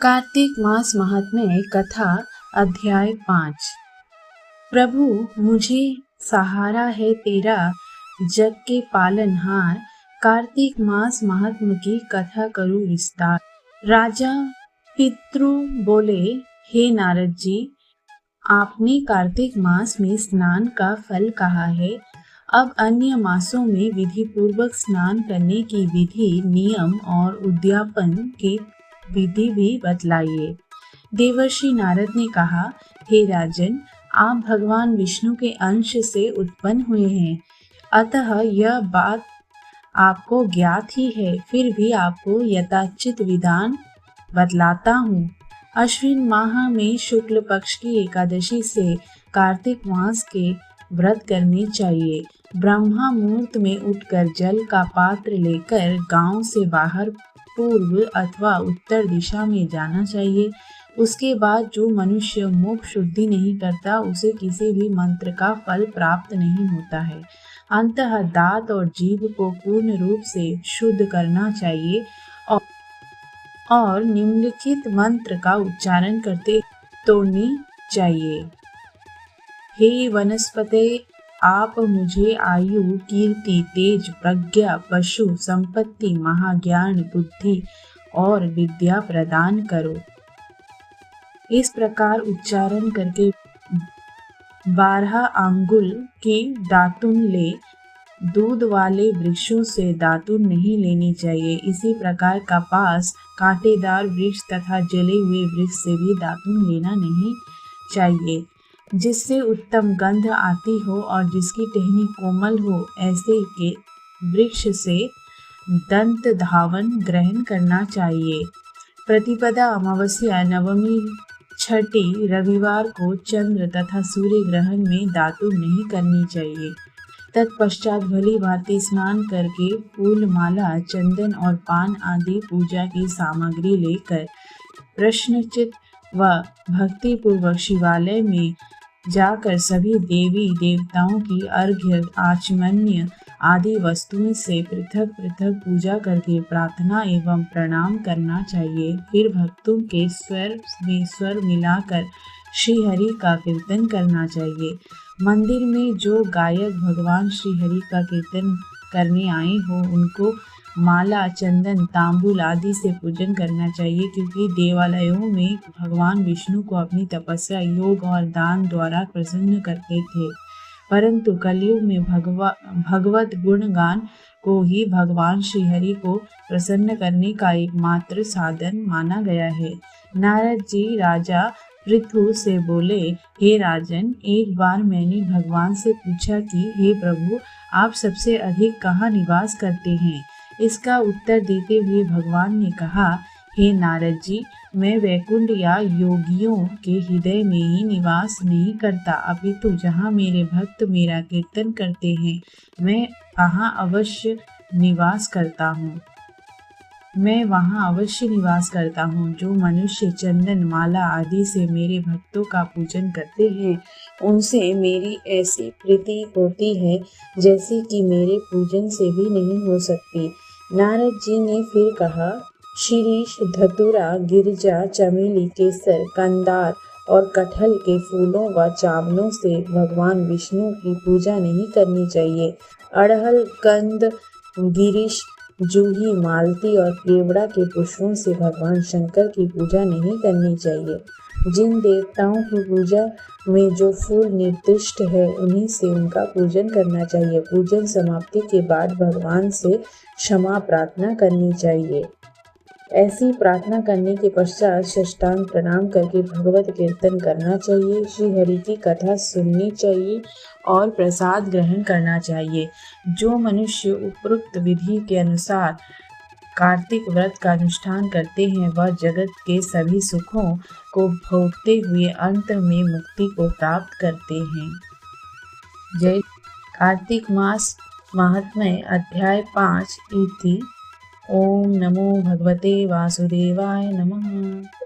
कार्तिक मास महात्म्य कथा अध्याय 5। प्रभु मुझे सहारा है तेरा, जग के पालनहार। कार्तिक मास महात्म्य की कथा करूं विस्तार। राजा पितृ बोले, हे नारद जी, आपने कार्तिक मास में स्नान का फल कहा है। अब अन्य मासों में विधि पूर्वक स्नान करने की विधि, नियम और उद्यापन की विधि भी बतलाइए। देवर्षि नारद ने कहा, हे राजन, आप भगवान विष्णु के अंश से उत्पन्न हुए हैं, अतः यह बात आपको ज्ञात ही है। फिर भी आपको यथाचित विधान बतलाता हूँ। अश्विन माह में शुक्ल पक्ष की एकादशी से कार्तिक मास के व्रत करने चाहिए। ब्रह्मा मुहूर्त में उठकर जल का पात्र लेकर गांव से बाहर पूर्व अथवा उत्तर दिशा में जाना चाहिए। उसके बाद जो मनुष्य मुख शुद्धि नहीं करता, उसे किसी भी मंत्र का फल प्राप्त नहीं होता है। अंततः दांत और जीभ को पूर्ण रूप से शुद्ध करना चाहिए और निम्नलिखित मंत्र का उच्चारण करते तोड़नी चाहिए। हे वनस्पते, आप मुझे आयु, कीर्ति, तेज, प्रज्ञा, पशु संपत्ति, महाज्ञान, बुद्धि और विद्या प्रदान करो। इस प्रकार उच्चारण करके 12 अंगुल की दातुन ले। दूध वाले वृक्षों से दातुन नहीं लेनी चाहिए। इसी प्रकार कपास, कांटेदार वृक्ष तथा जले हुए वृक्ष से भी दातुन लेना नहीं चाहिए। जिससे उत्तम गंध आती हो और जिसकी टहनी कोमल हो, ऐसे के वृक्ष से दंत धावन ग्रहण करना चाहिए। प्रतिपदा, अमावस्या, नवमी, छठी, रविवार को चंद्र तथा सूर्य ग्रहण में दातुन नहीं करनी चाहिए। तत्पश्चात भली भांति स्नान करके फूल, माला, चंदन और पान आदि पूजा की सामग्री लेकर प्रश्नचित व भक्तिपूर्वक शिवालय में जाकर सभी देवी देवताओं की अर्घ्य, आचमन्य आदि वस्तुओं से पृथक पृथक पूजा करके प्रार्थना एवं प्रणाम करना चाहिए। फिर भक्तों के स्वर में स्वर मिलाकर श्री हरि का कीर्तन करना चाहिए। मंदिर में जो गायक भगवान श्री हरि का कीर्तन करने आए हो, उनको माला, चंदन, तांबूल आदि से पूजन करना चाहिए, क्योंकि देवालयों में भगवान विष्णु को अपनी तपस्या, योग और दान द्वारा प्रसन्न करते थे। परंतु कलयुग में भगवत गुणगान को ही भगवान श्री हरि को प्रसन्न करने का एकमात्र साधन माना गया है। नारद जी राजा पृथु से बोले, हे राजन, एक बार मैंने भगवान से पूछा कि हे प्रभु, आप सबसे अधिक कहाँ निवास करते हैं? इसका उत्तर देते हुए भगवान ने कहा, हे नारद जी, मैं वैकुंठ या योगियों के हृदय में ही निवास नहीं करता, अपितु जहाँ मेरे भक्त मेरा कीर्तन करते हैं, मैं वहाँ अवश्य निवास करता हूँ। जो मनुष्य चंदन, माला आदि से मेरे भक्तों का पूजन करते हैं, उनसे मेरी ऐसी प्रीति होती है जैसी कि मेरे पूजन से भी नहीं हो सकती। नारद जी ने फिर कहा, शिरीष, धतूरा, गिरजा, चमेली, केसर, कंदार और कटहल के फूलों व चावलों से भगवान विष्णु की पूजा नहीं करनी चाहिए। अड़हल, कंद, गिरीश, जूही, मालती और केवड़ा के पुष्पों से भगवान शंकर की पूजा नहीं करनी चाहिए। जिन देवताओं की पूजा में जो फूल निर्दिष्ट है, उन्हीं से उनका पूजन करना चाहिए। पूजन समाप्ति के बाद भगवान से क्षमा प्रार्थना करनी चाहिए। ऐसी प्रार्थना करने के पश्चात साष्टांग प्रणाम करके भगवत कीर्तन करना चाहिए, श्री हरि की कथा सुननी चाहिए और प्रसाद ग्रहण करना चाहिए। जो मनुष्य उपरोक्त विधि के अनुसार कार्तिक व्रत का अनुष्ठान करते हैं, वह जगत के सभी सुखों को भोगते हुए अंत में मुक्ति को प्राप्त करते हैं। जय। कार्तिक मास महात्म्य अध्याय 5 इति। ओम नमो भगवते वासुदेवाय नमः।